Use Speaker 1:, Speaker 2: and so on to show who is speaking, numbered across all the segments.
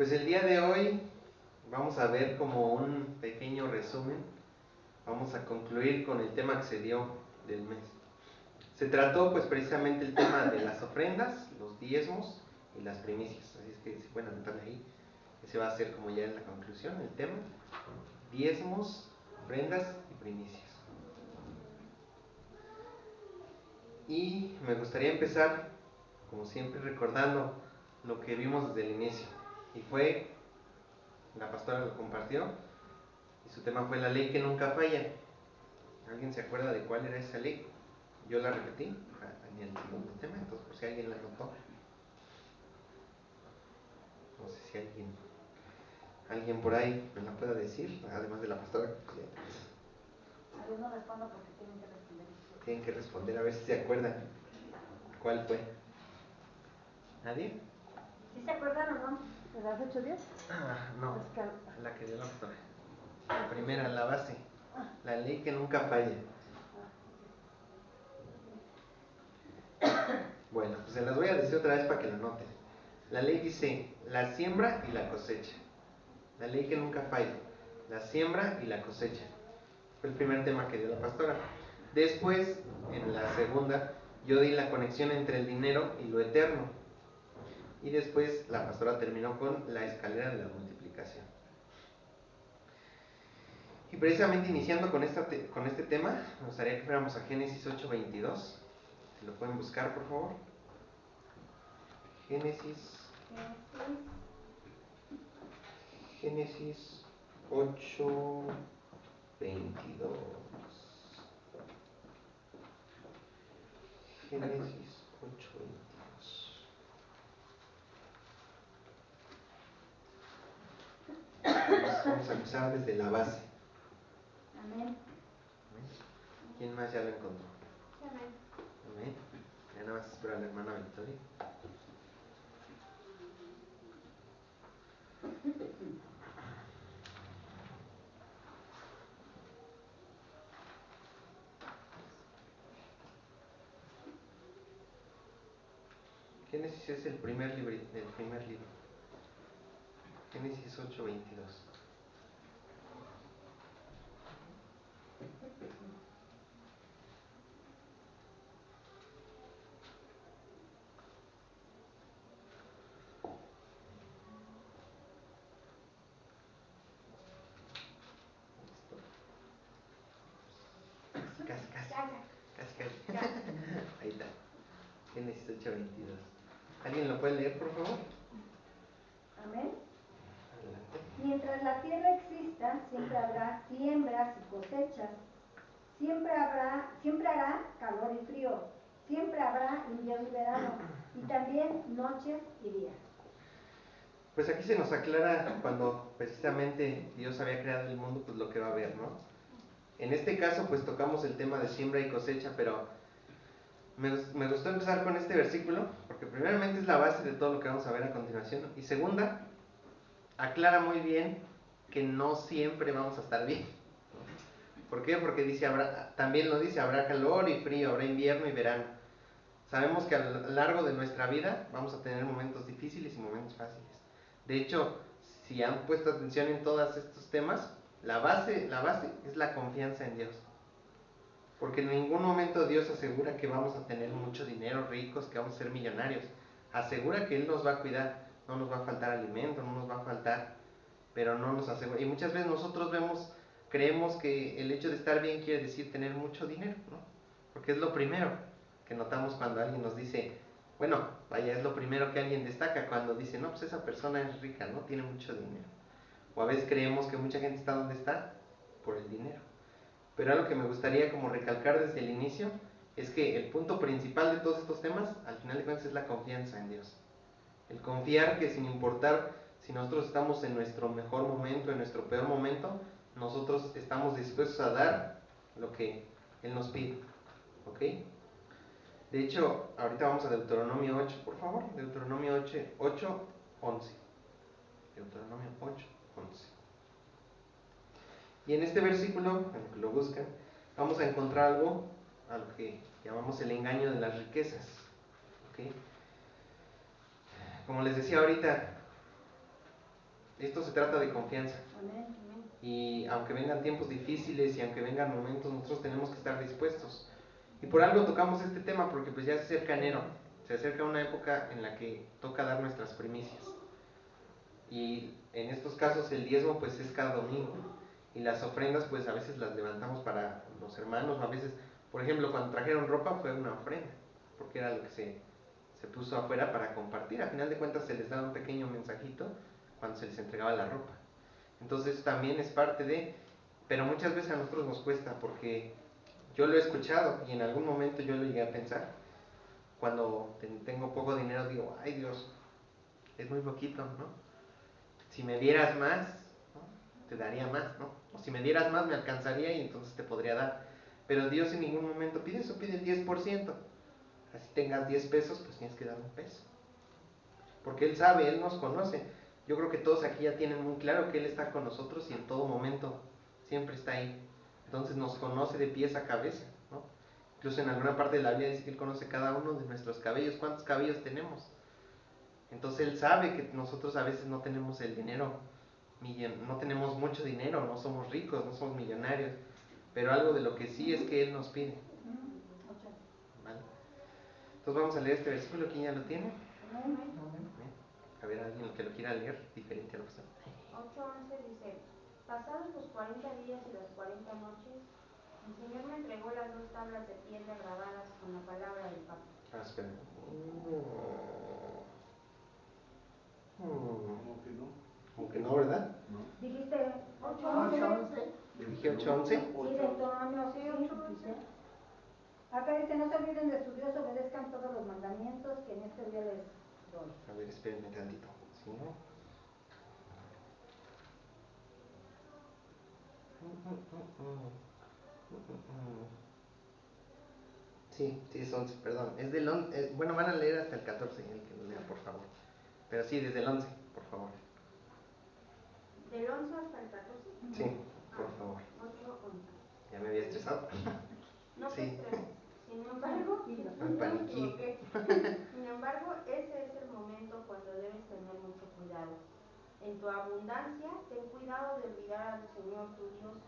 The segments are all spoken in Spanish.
Speaker 1: Pues el día de hoy vamos a ver como un pequeño resumen. Vamos a concluir con el tema que se dio del mes. Se trató pues precisamente el tema de las ofrendas, los diezmos y las primicias. Así es que si pueden anotar ahí, ese va a ser como ya en la conclusión el tema. Diezmos, ofrendas y primicias. Y me gustaría empezar, como siempre, recordando lo que vimos desde el inicio. Y fue, la pastora lo compartió, y su tema fue la ley que nunca falla. ¿Alguien se acuerda de cuál era esa ley? Yo la repetí en el segundo tema, entonces por si alguien la notó. No sé si alguien por ahí me la pueda decir, además de la pastora.
Speaker 2: Yo no respondo porque tienen que responder.
Speaker 1: Tienen que responder a ver si se acuerdan. ¿Cuál fue? ¿Nadie?
Speaker 2: ¿Sí se acuerdan o no?
Speaker 3: ¿De las 8 días?
Speaker 1: No, la que dio la pastora. La primera, la base. La ley que nunca falla. Bueno, pues se las voy a decir otra vez para que la noten. La ley dice la siembra y la cosecha. La ley que nunca falla. La siembra y la cosecha. Fue el primer tema que dio la pastora. Después, en la segunda, yo di la conexión entre el dinero y lo eterno. Y después la pastora terminó con la escalera de la multiplicación. Y precisamente iniciando con este tema, me gustaría que fuéramos a Génesis 8:22. Si lo pueden buscar, por favor. Génesis 8:22. Génesis 8:22. Vamos a empezar desde la base.
Speaker 2: Amén.
Speaker 1: ¿Quién más ya lo encontró?
Speaker 2: Amén.
Speaker 1: Amén. Ya nada más espera a la hermana Victoria. Génesis es el primer libro. Génesis 8:22. Casi. Ahí está. Génesis 8:22. ¿Alguien lo puede leer, por favor?
Speaker 2: Amén.
Speaker 1: Adelante.
Speaker 2: Mientras la tierra exista, siempre habrá siembras y cosechas. Siempre hará calor y frío. Siempre habrá invierno y verano. Y también noches y días.
Speaker 1: Pues aquí se nos aclara cuando precisamente Dios había creado el mundo, pues lo que va a haber, ¿no? En este caso, pues tocamos el tema de siembra y cosecha, pero me gustó empezar con este versículo, porque primeramente es la base de todo lo que vamos a ver a continuación, y segunda, aclara muy bien que no siempre vamos a estar bien. ¿Por qué? Porque dice, también lo dice, habrá calor y frío, habrá invierno y verano. Sabemos que a lo largo de nuestra vida vamos a tener momentos difíciles y momentos fáciles. De hecho, si han puesto atención en todos estos temas, la base es la confianza en Dios. Porque en ningún momento Dios asegura que vamos a tener mucho dinero, ricos, que vamos a ser millonarios. Asegura que Él nos va a cuidar, no nos va a faltar alimento, no nos va a faltar, pero no nos asegura. Y muchas veces nosotros creemos que el hecho de estar bien quiere decir tener mucho dinero, ¿no? Porque es lo primero que notamos cuando alguien nos dice, bueno, vaya, es lo primero que alguien destaca cuando dice, no, pues esa persona es rica, ¿no? Tiene mucho dinero. O a veces creemos que mucha gente está donde está por el dinero. Pero algo que me gustaría como recalcar desde el inicio es que el punto principal de todos estos temas, al final de cuentas, es la confianza en Dios. El confiar que sin importar si nosotros estamos en nuestro mejor momento, en nuestro peor momento, nosotros estamos dispuestos a dar lo que Él nos pide. ¿Ok? De hecho, ahorita vamos a Deuteronomio 8, por favor. Deuteronomio 8:11. Deuteronomio 8:11. Y en este versículo, en lo que lo buscan, vamos a encontrar algo a lo que llamamos el engaño de las riquezas. ¿Ok? Como les decía ahorita, Esto se trata de confianza.
Speaker 2: Amén.
Speaker 1: Y aunque vengan tiempos difíciles y aunque vengan momentos, nosotros tenemos que estar dispuestos. Y por algo tocamos este tema, porque pues ya se acerca enero, se acerca una época en la que toca dar nuestras primicias. Y en estos casos el diezmo pues es cada domingo. Y las ofrendas pues a veces las levantamos para los hermanos, o a veces, por ejemplo, cuando trajeron ropa fue una ofrenda, porque era lo que se puso afuera para compartir. A final de cuentas se les daba un pequeño mensajito cuando se les entregaba la ropa. Entonces también es parte de, pero muchas veces a nosotros nos cuesta, porque yo lo he escuchado y en algún momento yo lo llegué a pensar. Cuando tengo poco dinero digo, ay Dios, es muy poquito, ¿no? Si me dieras más, ¿no? Te daría más, ¿no? O si me dieras más me alcanzaría y entonces te podría dar. Pero Dios en ningún momento pide eso, pide el 10%. Así tengas 10 pesos, pues tienes que dar un peso. Porque Él sabe, Él nos conoce. Yo creo que todos aquí ya tienen muy claro que Él está con nosotros y en todo momento siempre está ahí. Entonces nos conoce de pies a cabeza, ¿no? Incluso en alguna parte de la Biblia dice que Él conoce cada uno de nuestros cabellos. ¿Cuántos cabellos tenemos? Entonces Él sabe que nosotros a veces no tenemos el dinero, no tenemos mucho dinero, no somos ricos, no somos millonarios, pero algo de lo que sí es que Él nos pide. ¿Vale? Entonces vamos a leer este versículo. ¿Quién ya lo tiene? A ver, alguien que lo quiera leer, diferente a lo que está.
Speaker 3: 8:11 dice: pasados los 40 días y las 40 noches, el Señor me entregó las 2 tablas de piedra grabadas con la palabra del pacto.
Speaker 1: Espera.
Speaker 4: ¿Cómo que no?
Speaker 1: Como que no, ¿verdad?
Speaker 4: No.
Speaker 2: Dijiste
Speaker 5: 8:11.
Speaker 1: Dije 8:11.
Speaker 2: Sí, Deuteronomio, sí, dice. Acá dice, no se olviden de su Dios, obedezcan todos los mandamientos que en este día les doy.
Speaker 1: A ver, espérenme tantito. ¿Sí, no? Sí, es 11, perdón. Es del 11, bueno, van a leer hasta el 14, el que lo lea, por favor. Pero sí, desde el 11, por favor.
Speaker 3: ¿Del 11 hasta el 14?
Speaker 1: Sí, por favor.
Speaker 3: 8:11.
Speaker 1: Ya me había estresado.
Speaker 3: No te
Speaker 1: Sí.
Speaker 3: estreses. Sin embargo,
Speaker 1: Me paniqué.
Speaker 3: sin embargo, ese es el momento cuando debes tener mucho cuidado. En tu abundancia, ten cuidado de olvidar al Señor tu Dios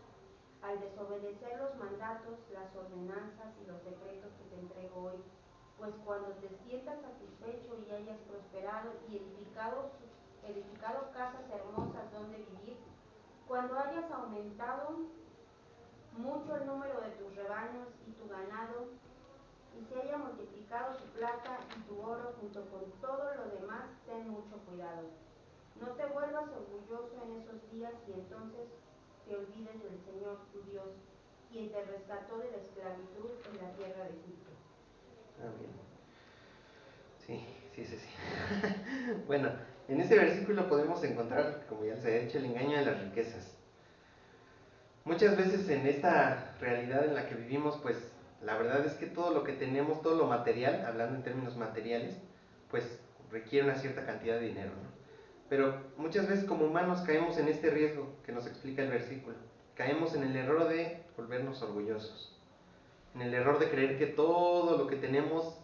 Speaker 3: al desobedecer los mandatos, las ordenanzas y los decretos que te entrego hoy. Pues cuando te sientas satisfecho y hayas prosperado y edificado casas hermosas donde vivir, cuando hayas aumentado mucho el número de tus rebaños y tu ganado, y se haya multiplicado tu plata y tu oro junto con todo lo demás, ten mucho cuidado. No te vuelvas orgulloso en esos días y entonces te olvides del Señor tu Dios, quien te rescató de la esclavitud en la tierra de Egipto.
Speaker 1: Ah, bien. Sí. Bueno, en este versículo podemos encontrar, como ya les he dicho, el engaño de las riquezas. Muchas veces en esta realidad en la que vivimos, pues la verdad es que todo lo que tenemos, todo lo material, hablando en términos materiales, pues requiere una cierta cantidad de dinero, ¿no? Pero muchas veces como humanos caemos en este riesgo que nos explica el versículo. Caemos en el error de volvernos orgullosos, en el error de creer que todo lo que tenemos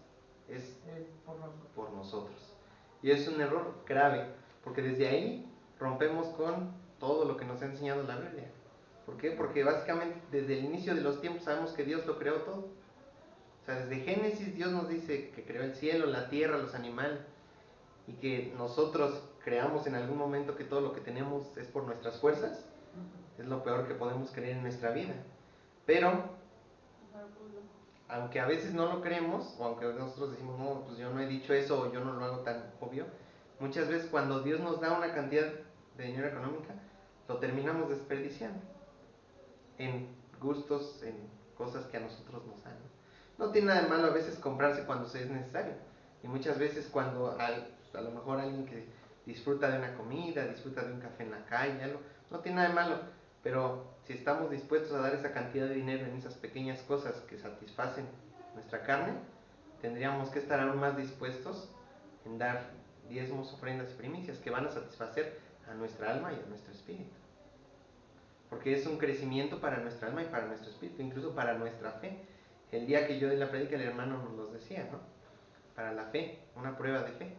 Speaker 1: es por nosotros. Y es un error grave, porque desde ahí rompemos con todo lo que nos ha enseñado la Biblia. ¿Por qué? Porque básicamente desde el inicio de los tiempos sabemos que Dios lo creó todo. O sea, desde Génesis Dios nos dice que creó el cielo, la tierra, los animales, y que nosotros creamos en algún momento que todo lo que tenemos es por nuestras fuerzas. Es lo peor que podemos creer en nuestra vida. Pero aunque a veces no lo creemos, o aunque nosotros decimos, no, pues yo no he dicho eso, o yo no lo hago tan obvio, muchas veces cuando Dios nos da una cantidad de dinero económica, lo terminamos desperdiciando en gustos, en cosas que a nosotros nos dan. No tiene nada de malo a veces comprarse cuando se es necesario, y muchas veces cuando a lo mejor alguien que disfruta de una comida, disfruta de un café en la calle, algo, no tiene nada de malo, pero si estamos dispuestos a dar esa cantidad de dinero en esas pequeñas cosas que satisfacen nuestra carne, tendríamos que estar aún más dispuestos en dar diezmos, ofrendas y primicias que van a satisfacer a nuestra alma y a nuestro espíritu. Porque es un crecimiento para nuestra alma y para nuestro espíritu, incluso para nuestra fe. El día que yo di la prédica, el hermano nos los decía, ¿no? Para la fe, una prueba de fe.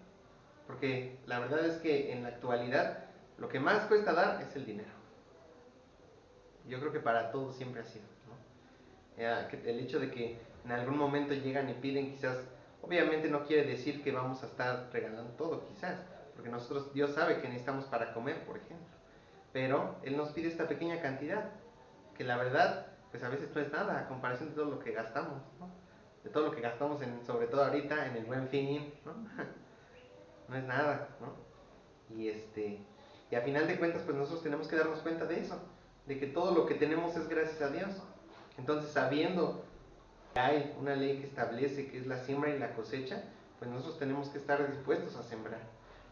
Speaker 1: Porque la verdad es que en la actualidad Lo que más cuesta dar es el dinero. Yo creo que para todos siempre ha sido, ¿no? El hecho de que en algún momento llegan y piden, quizás, obviamente no quiere decir que vamos a estar regalando todo, quizás, porque nosotros, Dios sabe que necesitamos para comer, por ejemplo, pero Él nos pide esta pequeña cantidad, que la verdad, pues a veces no es nada a comparación de todo lo que gastamos, ¿no? De todo lo que gastamos, sobre todo ahorita, en el Buen Fin, ¿no? No es nada, ¿no? Y a final de cuentas, pues nosotros tenemos que darnos cuenta de eso, de que todo lo que tenemos es gracias a Dios. Entonces, sabiendo que hay una ley que establece que es la siembra y la cosecha, pues nosotros tenemos que estar dispuestos a sembrar.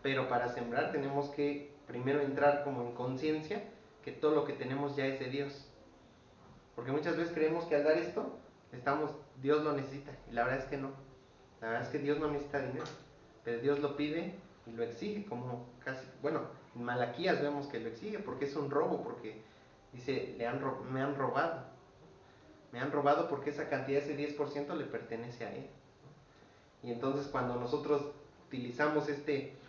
Speaker 1: Pero para sembrar tenemos que primero entrar como en conciencia que todo lo que tenemos ya es de Dios. Porque muchas veces creemos que al dar esto, Dios lo necesita. Y la verdad es que no. La verdad es que Dios no necesita dinero. Pero Dios lo pide y lo exige, como casi, bueno, en Malaquías vemos que lo exige, porque es un robo, porque dice, me han robado. Me han robado porque esa cantidad, ese 10% le pertenece a Él. Y entonces cuando nosotros utilizamos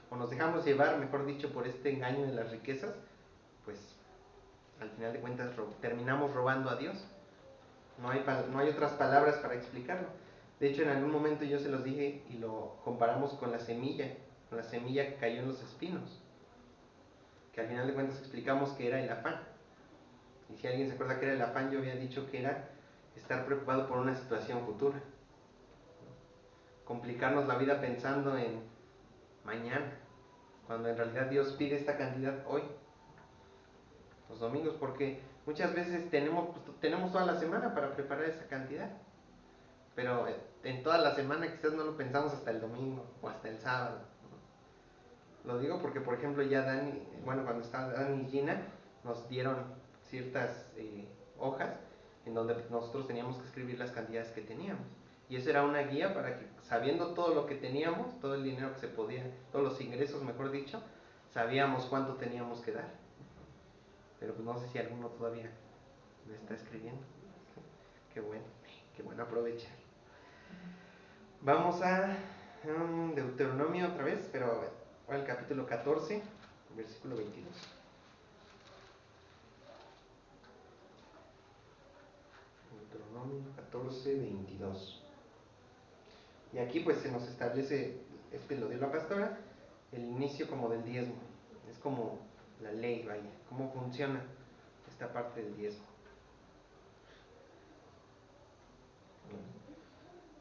Speaker 1: o nos dejamos llevar, mejor dicho, por este engaño de las riquezas, pues al final de cuentas terminamos robando a Dios. No hay otras palabras para explicarlo. De hecho, en algún momento yo se los dije y lo comparamos con la semilla que cayó en los espinos, que al final de cuentas explicamos que era el afán. Y si alguien se acuerda que era el afán, yo había dicho que era estar preocupado por una situación futura, complicarnos la vida pensando en mañana, cuando en realidad Dios pide esta cantidad hoy, los domingos, porque muchas veces tenemos toda la semana para preparar esa cantidad, pero en toda la semana quizás no lo pensamos hasta el domingo o hasta el sábado. Lo digo porque, por ejemplo, ya cuando estaba Dani y Gina, nos dieron ciertas hojas en donde nosotros teníamos que escribir las cantidades que teníamos. Y eso era una guía para que, sabiendo todo lo que teníamos, todo el dinero que se podía, todos los ingresos, mejor dicho, sabíamos cuánto teníamos que dar. Pero pues no sé si alguno todavía lo está escribiendo. Qué bueno aprovechar. Vamos a Deuteronomio otra vez, pero al capítulo 14, versículo 22. Deuteronomio 14, 22. Y aquí pues se nos establece, lo dio la pastora, el inicio como del diezmo. Es como la ley, vaya, cómo funciona esta parte del diezmo.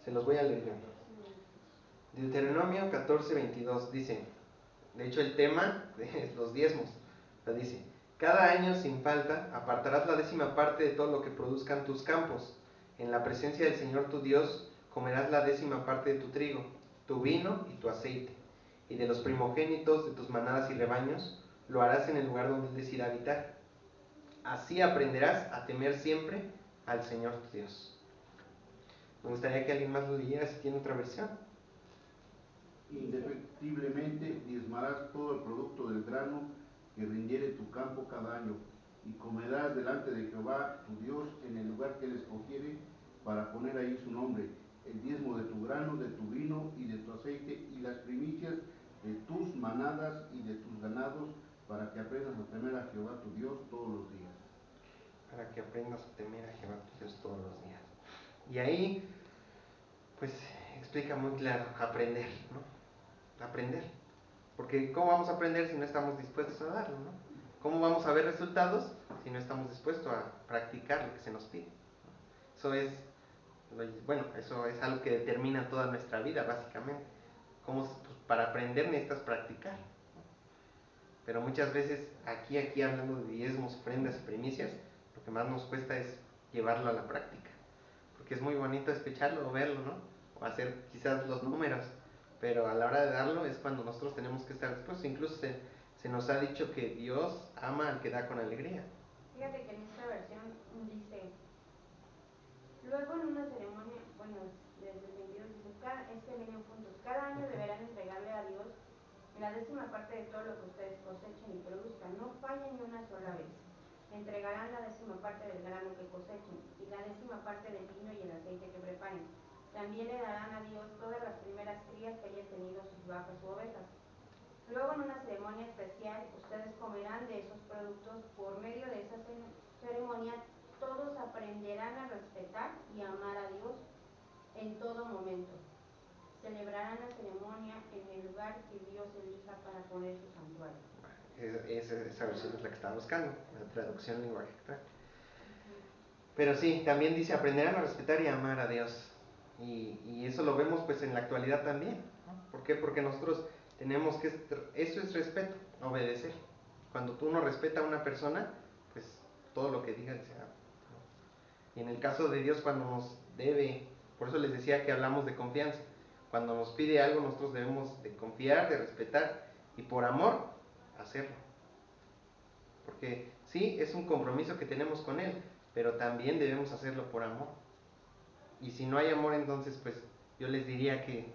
Speaker 1: Se los voy a leer yo. Deuteronomio 14, 22 dice, de hecho el tema es los diezmos, lo dice, cada año sin falta apartarás la 10ª parte de todo lo que produzcan tus campos. En la presencia del Señor tu Dios comerás la 10ª parte de tu trigo, tu vino y tu aceite. Y de los primogénitos de tus manadas y rebaños lo harás en el lugar donde Él decida habitar. Así aprenderás a temer siempre al Señor tu Dios. Me gustaría que alguien más lo leyera si tiene otra versión.
Speaker 4: Indefectiblemente diezmarás todo el producto del grano que rindiere tu campo cada año, y comerás delante de Jehová tu Dios en el lugar que Él escogiere para poner ahí su nombre, el diezmo de tu grano, de tu vino y de tu aceite, y las primicias de tus manadas y de tus ganados, para que aprendas a temer a Jehová tu Dios todos los días.
Speaker 1: Para que aprendas a temer a Jehová tu Dios todos los días. Y ahí, pues, explica muy claro, aprender, ¿no? Aprender. Porque ¿cómo vamos a aprender si no estamos dispuestos a darlo, ¿no? ¿Cómo vamos a ver resultados si no estamos dispuestos a practicar lo que se nos pide? Eso es, eso es algo que determina toda nuestra vida, básicamente. Pues, para aprender necesitas practicar. Pero muchas veces aquí hablando de diezmos, ofrendas y primicias, lo que más nos cuesta es llevarlo a la práctica. Porque es muy bonito escucharlo o verlo, ¿no? O hacer quizás los números, pero a la hora de darlo es cuando nosotros tenemos que estar dispuestos. Incluso se nos ha dicho que Dios ama al que da con alegría.
Speaker 3: Fíjate que en esta versión dice, luego en una ceremonia, desde el 22 dice, vienen puntos, cada año deberán entregarle a Dios la 10ª parte de todo lo que ustedes cosechen y produzcan, no fallen ni una sola vez. Entregarán la 10ª parte del grano que cosechen y la 10ª parte del vino y el aceite que preparen. También le darán a Dios todas las primeras crías que hayan tenido sus vacas u ovejas. Luego, en una ceremonia especial, ustedes comerán de esos productos. Por medio de esa ceremonia, todos aprenderán a respetar y amar a Dios en todo momento. Celebrarán la ceremonia en el lugar que Dios elija para poner su santuario.
Speaker 1: Esa versión es la que estaba buscando, la traducción lenguaje actual. Pero sí, también dice, aprenderán a respetar y amar a Dios. Y eso lo vemos pues en la actualidad también, ¿no? ¿Por qué? Porque nosotros tenemos que, eso es respeto, obedecer. Cuando tú no respetas a una persona, pues todo lo que digan se haga, ¿no? Y en el caso de Dios, cuando nos debe, por eso les decía que hablamos de confianza. Cuando nos pide algo, nosotros debemos de confiar, de respetar y por amor hacerlo. Porque sí, es un compromiso que tenemos con Él, pero también debemos hacerlo por amor. Y si no hay amor, entonces pues yo les diría que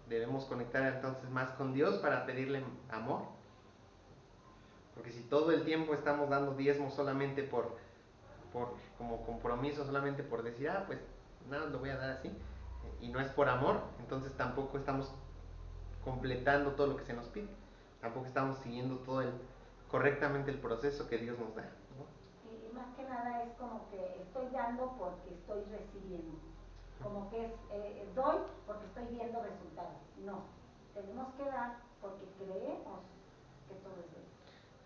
Speaker 1: debemos conectar entonces más con Dios para pedirle amor. Porque si todo el tiempo estamos dando diezmos solamente por como compromiso, solamente por decir, pues nada, lo voy a dar así, y no es por amor, entonces tampoco estamos completando todo lo que se nos pide. Tampoco estamos siguiendo correctamente el proceso que Dios nos da, ¿no?
Speaker 2: Y más que nada es como que estoy dando porque estoy recibiendo. Como que doy porque estoy viendo resultados. No, tenemos que dar porque creemos que todo es bueno.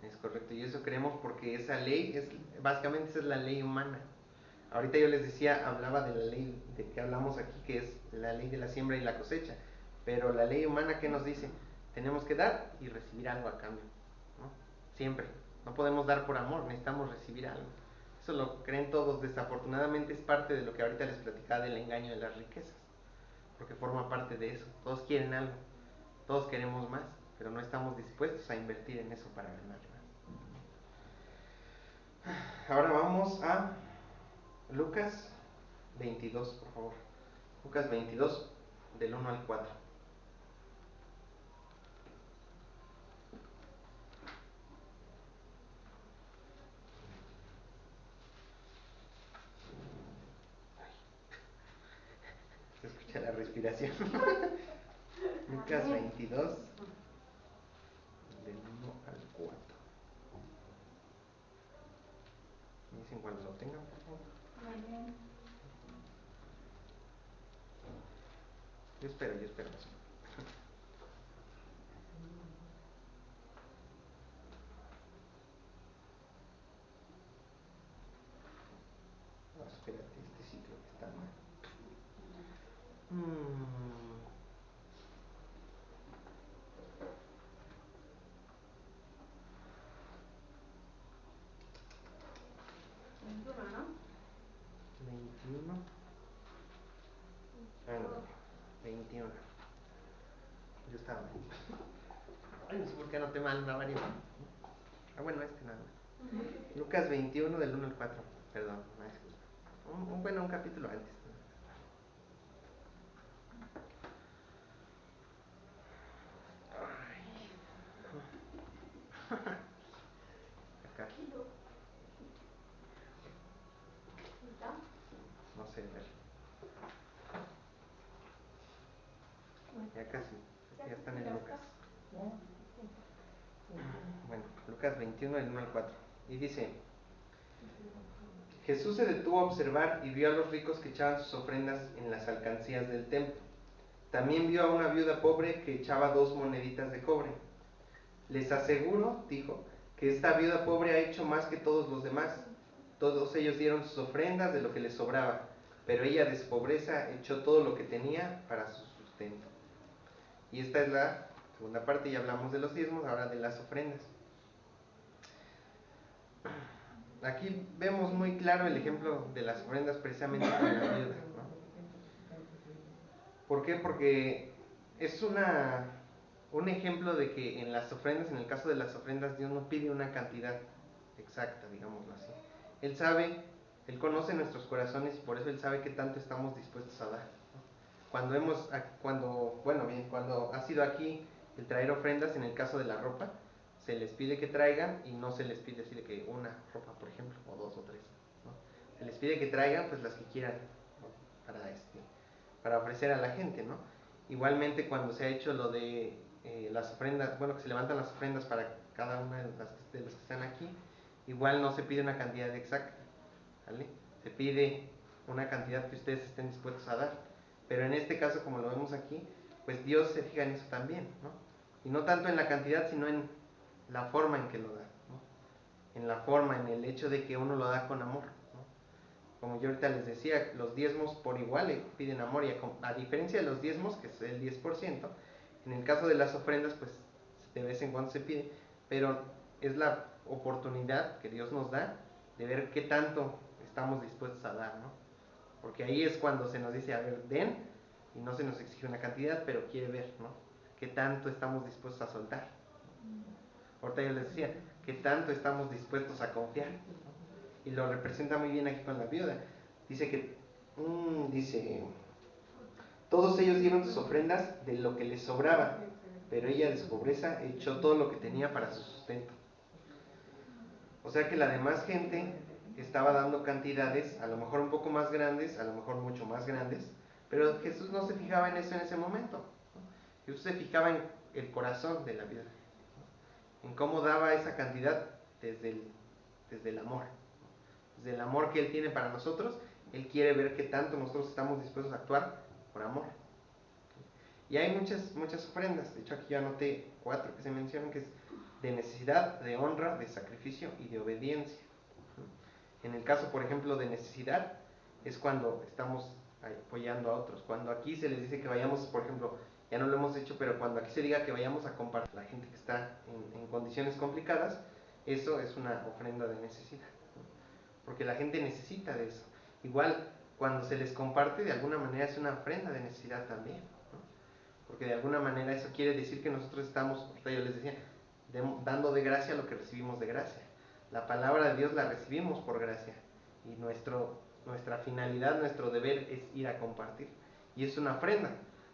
Speaker 1: Es correcto, y eso creemos porque esa ley, básicamente esa es la ley humana. Ahorita yo les decía, hablaba de la ley de que hablamos aquí, que es la ley de la siembra y la cosecha. Pero la ley humana, ¿qué nos dice? Tenemos que dar y recibir algo a cambio, ¿no? Siempre. No podemos dar por amor, necesitamos recibir algo. Eso lo creen todos, desafortunadamente es parte de lo que ahorita les platicaba del engaño de las riquezas. Porque forma parte de eso. Todos quieren algo, todos queremos más, pero no estamos dispuestos a invertir en eso para ganar más. Ahora vamos a Lucas 22, por favor. Lucas 22, del 1 al 4. Se escucha la respiración. Lucas 22, del 1 al 4. Me dicen cuando lo tengan, por favor.
Speaker 2: Muy bien.
Speaker 1: Yo espero. No, espérate, este ciclo que está mal. Mm.
Speaker 3: 21, ¿no?
Speaker 1: 21. No, 21. Yo estaba mal. Ay, no sé por qué anoté mal una variable. Bueno, nada más. Lucas 21, del 1 al 4. Perdón, no es un capítulo antes. Acá.
Speaker 3: ¿Está?
Speaker 1: No sé, a ver. Ya casi. Ya están en Lucas. Bueno, Lucas 21, del 1 al 4. Y dice: Jesús se detuvo a observar y vio a los ricos que echaban sus ofrendas en las alcancías del templo. También vio a una viuda pobre que echaba 2 moneditas de cobre. Les aseguro, dijo, que esta viuda pobre ha hecho más que todos los demás. Todos ellos dieron sus ofrendas de lo que les sobraba, pero ella de su pobreza echó todo lo que tenía para su sustento. Y esta es la segunda parte, ya hablamos de los diezmos, ahora de las ofrendas. Aquí vemos muy claro el ejemplo de las ofrendas precisamente con la viuda, ¿no? ¿Por qué? Porque es un ejemplo de que en las ofrendas, en el caso de las ofrendas, Dios no pide una cantidad exacta, digámoslo así. Él sabe, Él conoce nuestros corazones y por eso Él sabe qué tanto estamos dispuestos a dar, ¿no? Cuando ha sido aquí el traer ofrendas, en el caso de la ropa, se les pide que traigan y no se les pide decir que una ropa, por ejemplo, o 2 o 3, ¿no? Se les pide que traigan pues las que quieran, ¿no? para ofrecer a la gente, ¿no? Igualmente cuando se ha hecho lo de las ofrendas, bueno, que se levantan las ofrendas para cada una de los que están aquí, igual no se pide una cantidad exacta, ¿vale? Se pide una cantidad que ustedes estén dispuestos a dar. Pero en este caso, como lo vemos aquí, pues Dios se fija en eso también, ¿no? Y no tanto en la cantidad, sino en la forma en que lo da, ¿no? En la forma, en el hecho de que uno lo da con amor, ¿no? Como yo ahorita les decía, los diezmos por igual le piden amor, y a diferencia de los diezmos, que es el 10%, en el caso de las ofrendas, pues de vez en cuando se pide, pero es la oportunidad que Dios nos da de ver qué tanto estamos dispuestos a dar, ¿no? Porque ahí es cuando se nos dice, a ver, den, y no se nos exige una cantidad, pero quiere ver, ¿no? Qué tanto estamos dispuestos a soltar. Ahorita yo les decía, qué tanto estamos dispuestos a confiar, ¿no? Y lo representa muy bien aquí con la viuda. Dice que, todos ellos dieron sus ofrendas de lo que les sobraba, pero ella de su pobreza echó todo lo que tenía para su sustento. O sea que la demás gente estaba dando cantidades, a lo mejor un poco más grandes, a lo mejor mucho más grandes, pero Jesús no se fijaba en eso en ese momento, ¿no? Jesús se fijaba en el corazón de la vida, ¿no? En cómo daba esa cantidad desde el amor, ¿no? Desde el amor que Él tiene para nosotros. Él quiere ver qué tanto nosotros estamos dispuestos a actuar por amor. Y hay muchas ofrendas. De hecho, aquí yo anoté 4 que se mencionan, que es de necesidad, de honra, de sacrificio y de obediencia. En el caso, por ejemplo, de necesidad, es cuando estamos apoyando a otros. Cuando aquí se les dice que vayamos, por ejemplo, ya no lo hemos hecho, pero cuando aquí se diga que vayamos a compartir a la gente que está en condiciones complicadas, eso es una ofrenda de necesidad, ¿no? Porque la gente necesita de eso. Igual, cuando se les comparte, de alguna manera es una ofrenda de necesidad también, ¿no? Porque de alguna manera eso quiere decir que nosotros estamos, yo les decía, dando de gracia lo que recibimos de gracia. La palabra de Dios la recibimos por gracia, y nuestra finalidad, nuestro deber es ir a compartir. Y es una ofrenda,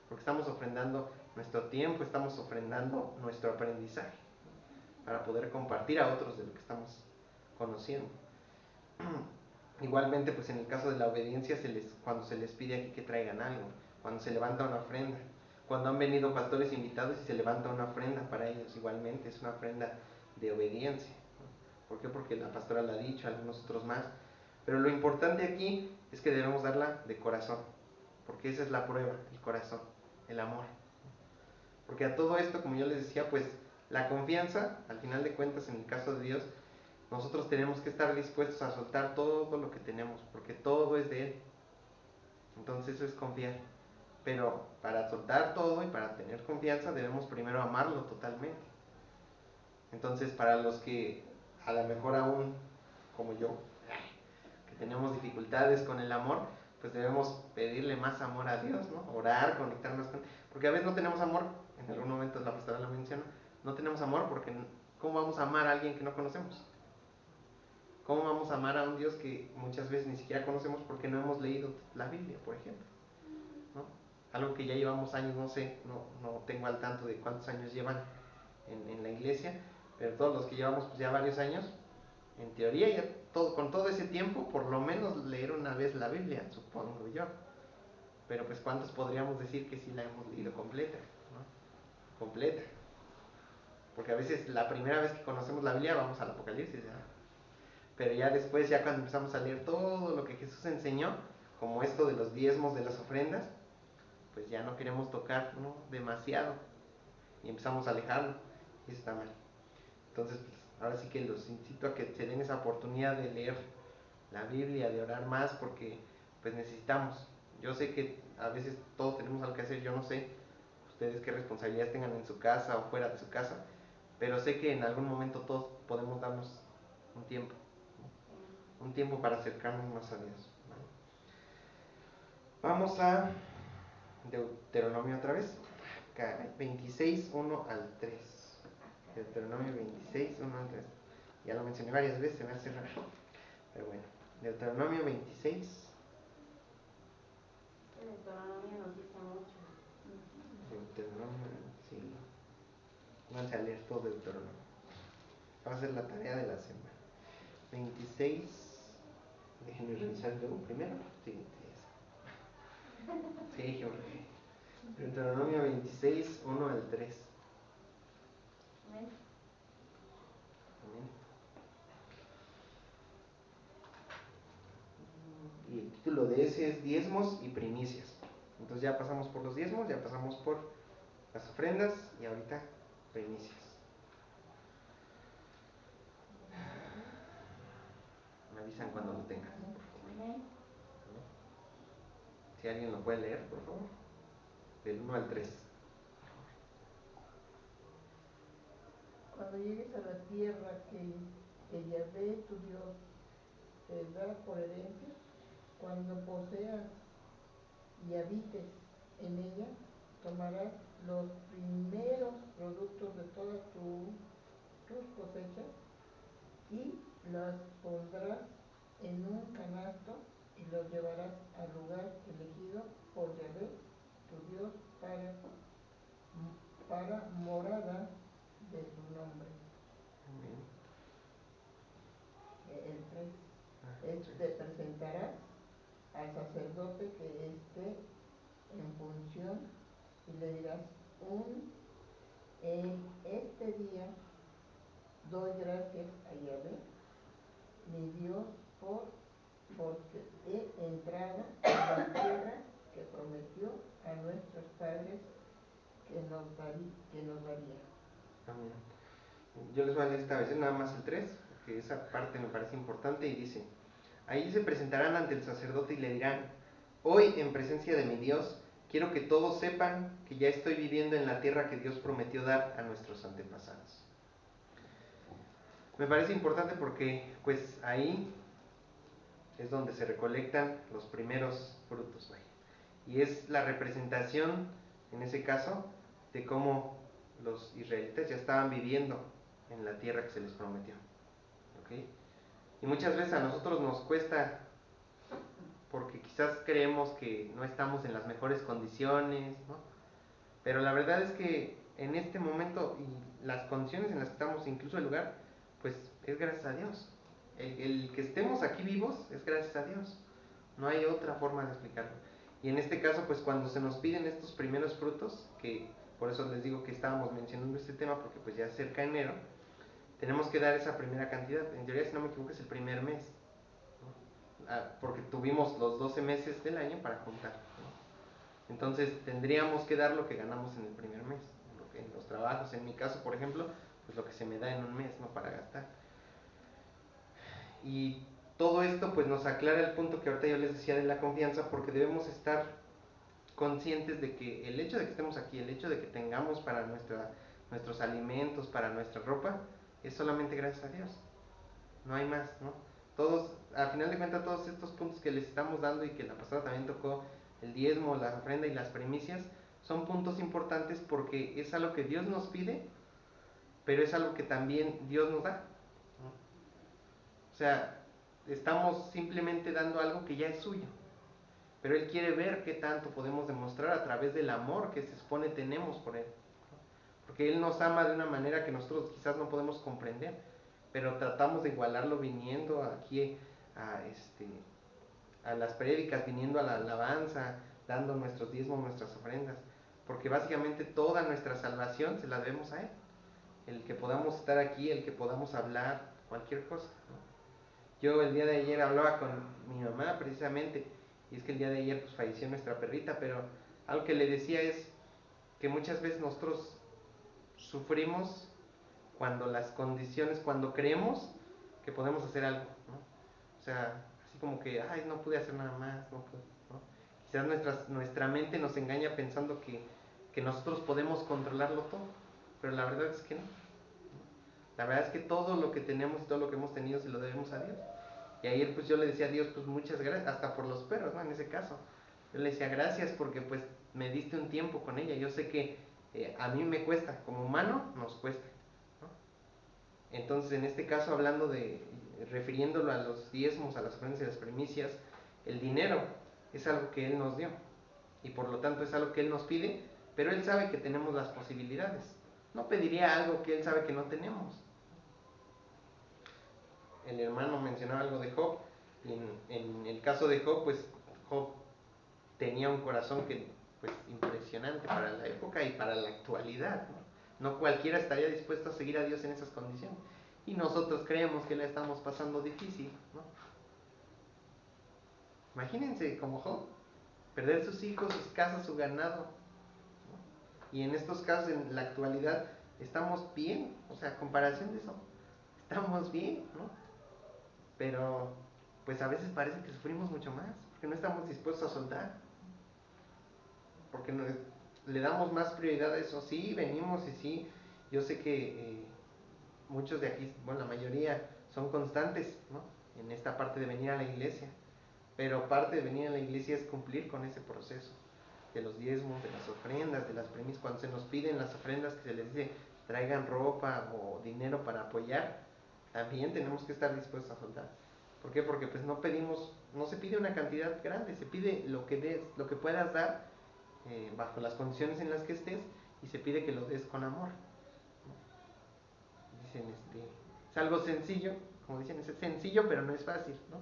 Speaker 1: porque estamos ofrendando nuestro tiempo, estamos ofrendando nuestro aprendizaje para poder compartir a otros de lo que estamos conociendo. Igualmente, pues en el caso de la obediencia, cuando se les pide aquí que traigan algo, cuando se levanta una ofrenda, cuando han venido pastores invitados y se levanta una ofrenda para ellos, igualmente es una ofrenda de obediencia, ¿no? ¿Por qué? Porque la pastora la ha dicho, algunos otros más. Pero lo importante aquí es que debemos darla de corazón, porque esa es la prueba, el corazón, el amor. Porque a todo esto, como yo les decía, pues la confianza, al final de cuentas, en el caso de Dios, nosotros tenemos que estar dispuestos a soltar todo lo que tenemos, porque todo es de Él. Entonces eso es confiar. Pero para soltar todo y para tener confianza debemos primero amarlo totalmente. Entonces, para los que a lo mejor aún, como yo, que tenemos dificultades con el amor, pues debemos pedirle más amor a Dios, ¿no? Orar, conectarnos con... Porque a veces no tenemos amor, en algún momento la pastora lo menciona, no tenemos amor porque ¿cómo vamos a amar a alguien que no conocemos? ¿Cómo vamos a amar a un Dios que muchas veces ni siquiera conocemos porque no hemos leído la Biblia, por ejemplo, ¿no? Algo que ya llevamos años, no sé, no tengo al tanto de cuántos años llevan en la iglesia, pero todos los que llevamos pues ya varios años, en teoría ya con todo ese tiempo, por lo menos leer una vez la Biblia, supongo yo. Pero pues ¿cuántos podríamos decir que sí la hemos leído completa, ¿no? Completa. Porque a veces la primera vez que conocemos la Biblia vamos al Apocalipsis, ¿verdad? Pero ya después, ya cuando empezamos a leer todo lo que Jesús enseñó, como esto de los diezmos, de las ofrendas, pues ya no queremos tocar, ¿no? Demasiado, y empezamos a alejarlo, y eso está mal. Entonces, pues, ahora sí que los incito a que se den esa oportunidad de leer la Biblia, de orar más, porque pues necesitamos. Yo sé que a veces todos tenemos algo que hacer, yo no sé ustedes qué responsabilidades tengan en su casa o fuera de su casa, pero sé que en algún momento todos podemos darnos un tiempo para acercarnos más a Dios, ¿vale? Vamos a Deuteronomio otra vez, 26, 1 al 3. Deuteronomio 26, 1 al 3. Ya lo mencioné varias veces, se me hace raro, pero bueno. Deuteronomio 26.
Speaker 3: El Deuteronomio nos dice mucho.
Speaker 1: Deuteronomio, sí. Vamos a leer todo Deuteronomio. Va a ser la tarea de la semana. 26. Déjenme revisar luego primero. Sí, sí, Jorge. Deuteronomio 26, 1 al 3. ese es diezmos y primicias. Entonces ya pasamos por los diezmos, ya pasamos por las ofrendas y ahorita primicias. Me avisan cuando lo tengan, por favor. Si alguien lo puede leer, por favor. Del 1 al 3.
Speaker 5: Cuando llegues a la tierra que Yahvé tu Dios te da por herencia, cuando poseas y habites en ella, tomarás los primeros productos de todas tus cosechas y las pondrás en un canasto y los llevarás al lugar elegido por Yahvé tu Dios para morada de su nombre. El 3. Te presentarás al sacerdote que esté en función y le dirás, en este día doy gracias a Yahvé, mi Dios, porque he entrado en la tierra que prometió a nuestros padres que nos daría.
Speaker 1: Amén. Yo les voy a leer esta vez nada más el 3, porque esa parte me parece importante y dice: ahí se presentarán ante el sacerdote y le dirán: hoy, en presencia de mi Dios, quiero que todos sepan que ya estoy viviendo en la tierra que Dios prometió dar a nuestros antepasados. Me parece importante porque pues ahí es donde se recolectan los primeros frutos, vaya. Y es la representación, en ese caso, de cómo los israelitas ya estaban viviendo en la tierra que se les prometió. ¿Okay? Y muchas veces a nosotros nos cuesta, porque quizás creemos que no estamos en las mejores condiciones, ¿no? Pero la verdad es que en este momento y las condiciones en las que estamos, incluso el lugar, pues es gracias a Dios. El que estemos aquí vivos es gracias a Dios. No hay otra forma de explicarlo. Y en este caso, pues cuando se nos piden estos primeros frutos, que por eso les digo que estábamos mencionando este tema, porque pues ya cerca de enero, tenemos que dar esa primera cantidad. En teoría, si no me equivoco, es el primer mes, ¿no? Porque tuvimos los 12 meses del año para juntar, ¿no? Entonces tendríamos que dar lo que ganamos en el primer mes, en los trabajos. En mi caso, por ejemplo, pues lo que se me da en un mes, ¿no? Para gastar. Y todo esto pues nos aclara el punto que ahorita yo les decía de la confianza, porque debemos estar conscientes de que el hecho de que estemos aquí, el hecho de que tengamos para nuestros alimentos, para nuestra ropa, es solamente gracias a Dios. No hay más, ¿no? Todos, al final de cuentas, todos estos puntos que les estamos dando y que la pasada también tocó, el diezmo, la ofrenda y las primicias, son puntos importantes porque es algo que Dios nos pide, pero es algo que también Dios nos da, ¿no? O sea, estamos simplemente dando algo que ya es suyo, pero Él quiere ver qué tanto podemos demostrar a través del amor que se supone tenemos por Él, ¿no? Porque Él nos ama de una manera que nosotros quizás no podemos comprender, pero tratamos de igualarlo viniendo aquí a las prédicas, viniendo a la alabanza, dando nuestros diezmos, nuestras ofrendas, porque básicamente toda nuestra salvación se la debemos a Él. El que podamos estar aquí, el que podamos hablar, cualquier cosa, ¿no? Yo el día de ayer hablaba con mi mamá precisamente, y es que el día de ayer pues falleció nuestra perrita, pero algo que le decía es que muchas veces nosotros sufrimos cuando las condiciones, cuando creemos que podemos hacer algo, ¿no? O sea, así como que, ay, no pude hacer nada más, no pude, ¿no? Quizás nuestra mente nos engaña pensando que nosotros podemos controlarlo todo, pero la verdad es que no. La verdad es que todo lo que tenemos y todo lo que hemos tenido se lo debemos a Dios. Y ayer pues yo le decía a Dios, pues muchas gracias, hasta por los perros, ¿no? En ese caso. Yo le decía gracias porque pues me diste un tiempo con ella. Yo sé que a mí me cuesta, como humano nos cuesta, ¿no? Entonces en este caso hablando refiriéndolo a los diezmos, a las ofrendas y las primicias, el dinero es algo que Él nos dio. Y por lo tanto es algo que Él nos pide, pero Él sabe que tenemos las posibilidades. No pediría algo que Él sabe que no tenemos. El hermano mencionaba algo de Job, y en el caso de Job, pues Job tenía un corazón que, pues, impresionante para la época y para la actualidad, ¿no? No cualquiera estaría dispuesto a seguir a Dios en esas condiciones. Y nosotros creemos que la estamos pasando difícil, ¿no? Imagínense como Job, perder sus hijos, sus casas, su ganado, ¿no? Y en estos casos, en la actualidad, estamos bien, o sea, a comparación de eso, estamos bien, ¿no? Pero, pues a veces parece que sufrimos mucho más, porque no estamos dispuestos a soltar, porque le damos más prioridad a eso. Sí, venimos y sí, yo sé que muchos de aquí, bueno, la mayoría son constantes, ¿no? En esta parte de venir a la iglesia, pero parte de venir a la iglesia es cumplir con ese proceso de los diezmos, de las ofrendas, de las primicias. Cuando se nos piden las ofrendas, que se les dice traigan ropa o dinero para apoyar, también tenemos que estar dispuestos a soltar. ¿Por qué? Porque pues no pedimos, no se pide una cantidad grande, se pide lo que des, lo que puedas dar bajo las condiciones en las que estés, y se pide que lo des con amor, ¿no? Dicen, es algo sencillo, como dicen, es sencillo pero no es fácil, ¿no?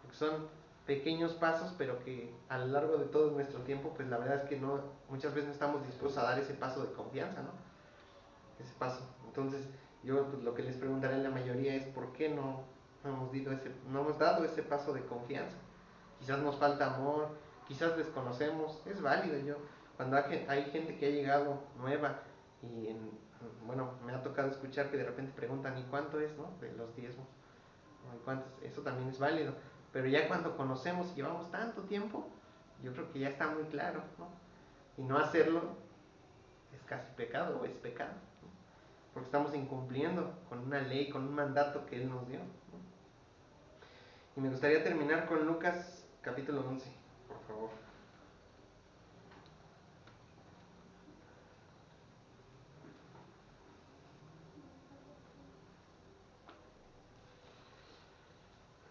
Speaker 1: Porque son pequeños pasos, pero que a lo largo de todo nuestro tiempo, pues la verdad es que no, muchas veces no estamos dispuestos a dar ese paso de confianza, ¿no? Ese paso. Entonces, yo pues, lo que les preguntaré a la mayoría es ¿por qué no hemos dado ese paso de confianza? Quizás nos falta amor, quizás desconocemos, es válido. Yo, cuando hay gente que ha llegado nueva y bueno, me ha tocado escuchar que de repente preguntan ¿y cuánto es, no? De los diezmos, ¿no? ¿Y cuántos? Eso también es válido. Pero ya cuando conocemos y llevamos tanto tiempo, yo creo que ya está muy claro, ¿no? Y no hacerlo es casi pecado o es pecado, ¿no? Porque estamos incumpliendo con una ley, con un mandato que Él nos dio, ¿no? Y me gustaría terminar con Lucas capítulo 11, por favor.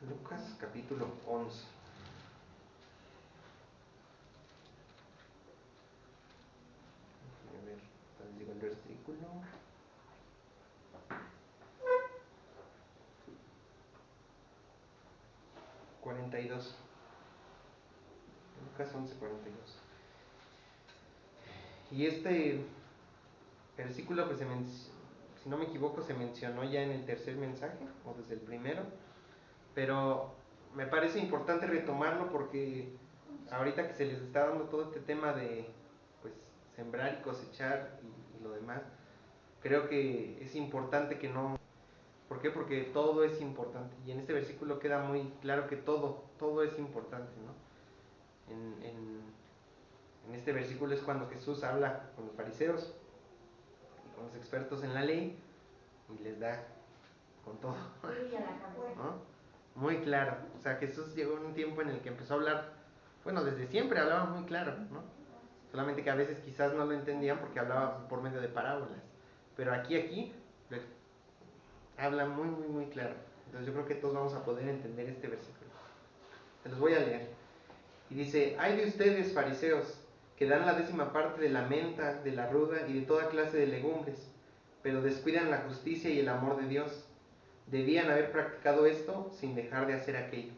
Speaker 1: Lucas capítulo 11. Déjenme ver, les digo el versículo. 42. Lucas 11, 42. Y este versículo, pues si no me equivoco, se mencionó ya en el tercer mensaje, o desde el primero, pero me parece importante retomarlo porque ahorita que se les está dando todo este tema de pues sembrar y cosechar y lo demás, creo que es importante que no. ¿Por qué? Porque todo es importante. Y en este versículo queda muy claro que todo es importante, ¿no? En este versículo es cuando Jesús habla con los fariseos y con los expertos en la ley y les da con todo, ¿no? Muy claro. O sea, Jesús llegó en un tiempo en el que empezó a hablar, bueno, desde siempre hablaba muy claro, ¿no? Solamente que a veces quizás no lo entendían porque hablaba por medio de parábolas. Pero aquí habla muy claro. Entonces yo creo que todos vamos a poder entender este versículo. Se los voy a leer. Y dice, hay de ustedes, fariseos, que dan la 10ª parte de la menta, de la ruda y de toda clase de legumbres, pero descuidan la justicia y el amor de Dios. Debían haber practicado esto sin dejar de hacer aquello.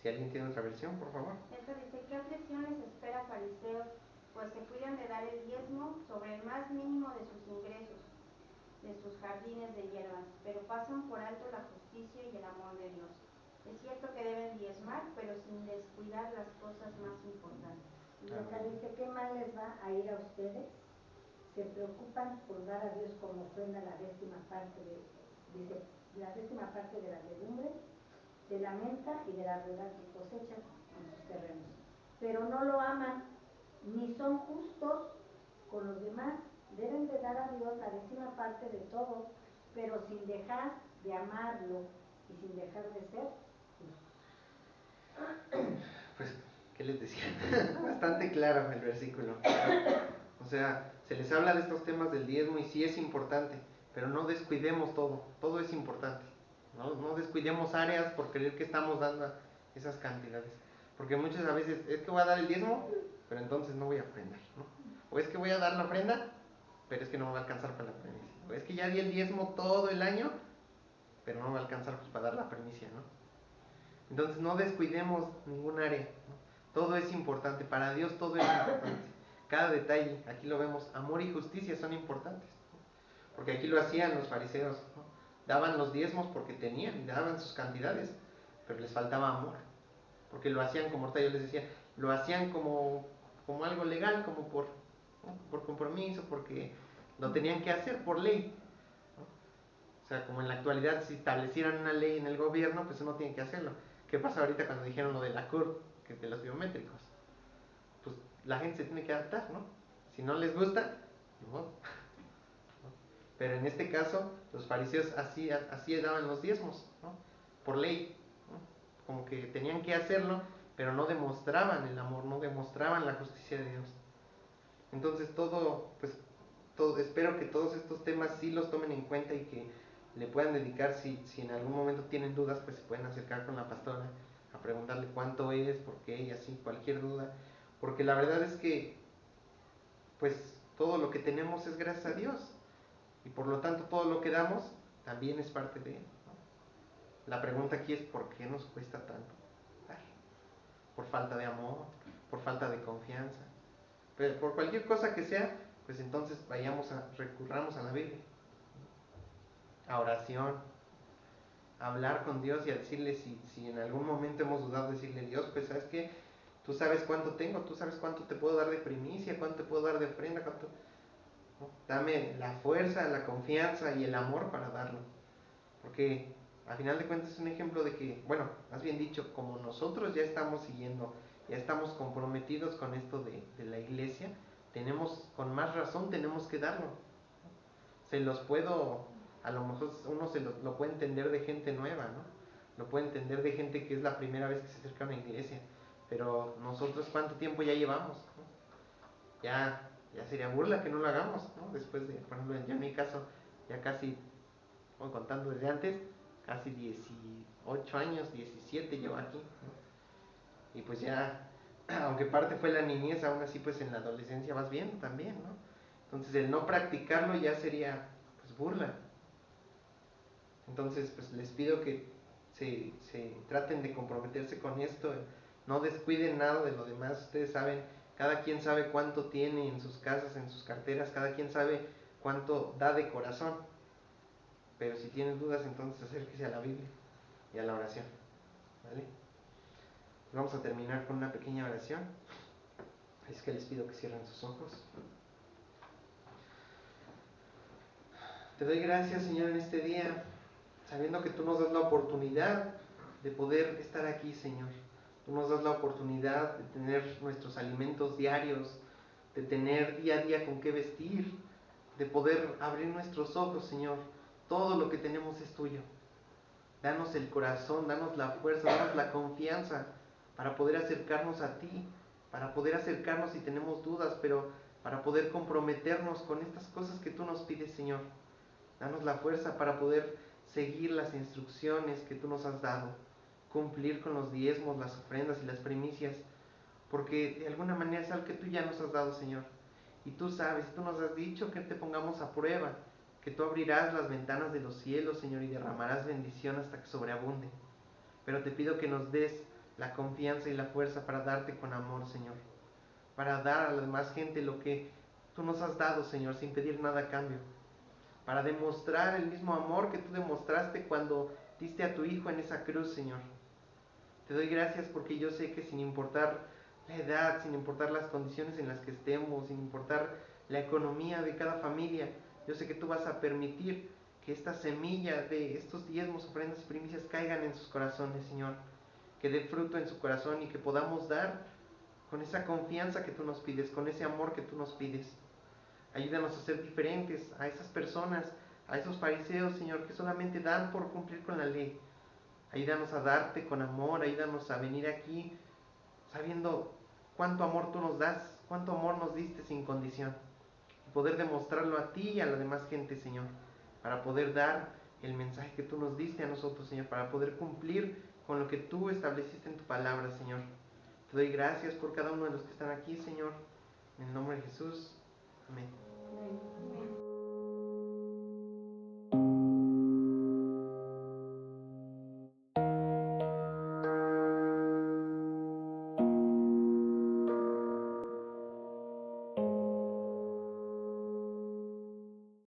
Speaker 1: Si alguien tiene otra versión, por favor.
Speaker 3: Esta dice, ¿qué aflicción les espera, fariseos? Pues se cuidan de dar el diezmo sobre el más mínimo de sus ingresos, de sus jardines de hierbas, pero pasan por alto la justicia y el amor de Dios. Es cierto que deben diezmar, pero sin descuidar las cosas más importantes.
Speaker 2: Y acá dice, ¿qué mal les va a ir a ustedes? Se preocupan por dar a Dios como ofrenda la 10ª parte dice, la 10ª parte de las legumbres, de la menta y de la ruda que cosechan en sus terrenos. Pero no lo aman, ni son justos con los demás. Deben de dar a Dios la 10ª parte de todo, pero sin dejar de amarlo y sin dejar de ser justos.
Speaker 1: Pues, ¿qué les decía? Bastante claro el versículo. O sea, se les habla de estos temas del diezmo y sí es importante, pero no descuidemos todo es importante. No descuidemos áreas por creer que estamos dando esas cantidades. Porque muchas veces es que voy a dar el diezmo, pero entonces no voy a ofrendar, ¿no? O es que voy a dar la ofrenda, pero es que no me va a alcanzar para la primicia. O es que ya di el diezmo todo el año, pero no me va a alcanzar pues, para dar la primicia, ¿no? Entonces no descuidemos ningún área, ¿no? Todo es importante, para Dios todo es importante. Cada detalle, aquí lo vemos, amor y justicia son importantes, ¿no? Porque aquí lo hacían los fariseos, ¿no? Daban los diezmos porque tenían y daban sus cantidades, pero les faltaba amor, porque lo hacían como ahorita yo les decía, lo hacían como algo legal, como por compromiso, porque lo tenían que hacer por ley, ¿no? O sea, como en la actualidad, si establecieran una ley en el gobierno, pues uno tiene que hacerlo. ¿Qué pasa ahorita cuando dijeron lo de la CURP, que es de los biométricos? Pues la gente se tiene que adaptar, ¿no? Si no les gusta, no. Pero en este caso, los fariseos así daban los diezmos, ¿no? Por ley, ¿no? Como que tenían que hacerlo, pero no demostraban el amor, no demostraban la justicia de Dios. Entonces espero que todos estos temas sí los tomen en cuenta y que le puedan dedicar, si en algún momento tienen dudas, pues se pueden acercar con la pastora a preguntarle cuánto es, por qué y así, cualquier duda. Porque la verdad es que, pues todo lo que tenemos es gracias a Dios. Y por lo tanto todo lo que damos también es parte de Él, ¿no? La pregunta aquí es ¿por qué nos cuesta tanto dar? Por falta de amor, por falta de confianza. Pero por cualquier cosa que sea, pues entonces recurramos a la Biblia, a oración, a hablar con Dios y a decirle si en algún momento hemos dudado, decirle Dios, pues sabes qué, tú sabes cuánto tengo, tú sabes cuánto te puedo dar de primicia, cuánto te puedo dar de ofrenda, cuánto, ¿no? Dame la fuerza, la confianza y el amor para darlo. Porque a final de cuentas es un ejemplo de que, bueno, más bien dicho, como nosotros ya estamos siguiendo, ya estamos comprometidos con esto de la iglesia, con más razón tenemos que darlo. A lo mejor uno lo puede entender de gente nueva, ¿no? Lo puede entender de gente que es la primera vez que se acerca a una iglesia, pero nosotros ¿cuánto tiempo ya llevamos, ¿no? Ya sería burla que no lo hagamos, ¿no? Después de, por ejemplo, yo en mi caso, ya casi, bueno, contando desde antes, casi 18 años, 17 llevo aquí, ¿no? Y pues ya, aunque parte fue la niñez, aún así pues en la adolescencia vas viendo también, ¿no? Entonces el no practicarlo ya sería pues burla. Entonces pues les pido que se traten de comprometerse con esto, no descuiden nada de lo demás. Ustedes saben, cada quien sabe cuánto tiene en sus casas, en sus carteras, cada quien sabe cuánto da de corazón. Pero si tienen dudas, entonces acérquese a la Biblia y a la oración, ¿vale? Vamos a terminar con una pequeña oración. Es que les pido que cierren sus ojos. Te doy gracias, Señor, en este día, sabiendo que tú nos das la oportunidad de poder estar aquí, Señor. Tú nos das la oportunidad de tener nuestros alimentos diarios, de tener día a día con qué vestir, de poder abrir nuestros ojos, Señor. Todo lo que tenemos es tuyo. Danos el corazón, danos la fuerza, danos la confianza para poder acercarnos a ti, para poder acercarnos si tenemos dudas, pero para poder comprometernos con estas cosas que tú nos pides, Señor. Danos la fuerza para poder seguir las instrucciones que tú nos has dado, cumplir con los diezmos, las ofrendas y las primicias, porque de alguna manera es algo que tú ya nos has dado, Señor. Y tú sabes, tú nos has dicho que te pongamos a prueba, que tú abrirás las ventanas de los cielos, Señor, y derramarás bendición hasta que sobreabunde. Pero te pido que nos des la confianza y la fuerza para darte con amor, Señor, para dar a la demás gente lo que tú nos has dado, Señor, sin pedir nada a cambio, para demostrar el mismo amor que tú demostraste cuando diste a tu Hijo en esa cruz, Señor. Te doy gracias porque yo sé que sin importar la edad, sin importar las condiciones en las que estemos, sin importar la economía de cada familia, yo sé que tú vas a permitir que esta semilla de estos diezmos, ofrendas y primicias caigan en sus corazones, Señor, que dé fruto en su corazón y que podamos dar con esa confianza que tú nos pides, con ese amor que tú nos pides. Ayúdanos a ser diferentes a esas personas, a esos fariseos, Señor, que solamente dan por cumplir con la ley. Ayúdanos a darte con amor, ayúdanos a venir aquí sabiendo cuánto amor tú nos das, cuánto amor nos diste sin condición. Y poder demostrarlo a ti y a la demás gente, Señor, para poder dar el mensaje que tú nos diste a nosotros, Señor, para poder cumplir con lo que tú estableciste en tu palabra, Señor. Te doy gracias por cada uno de los que están aquí, Señor. En el nombre de Jesús. Amén.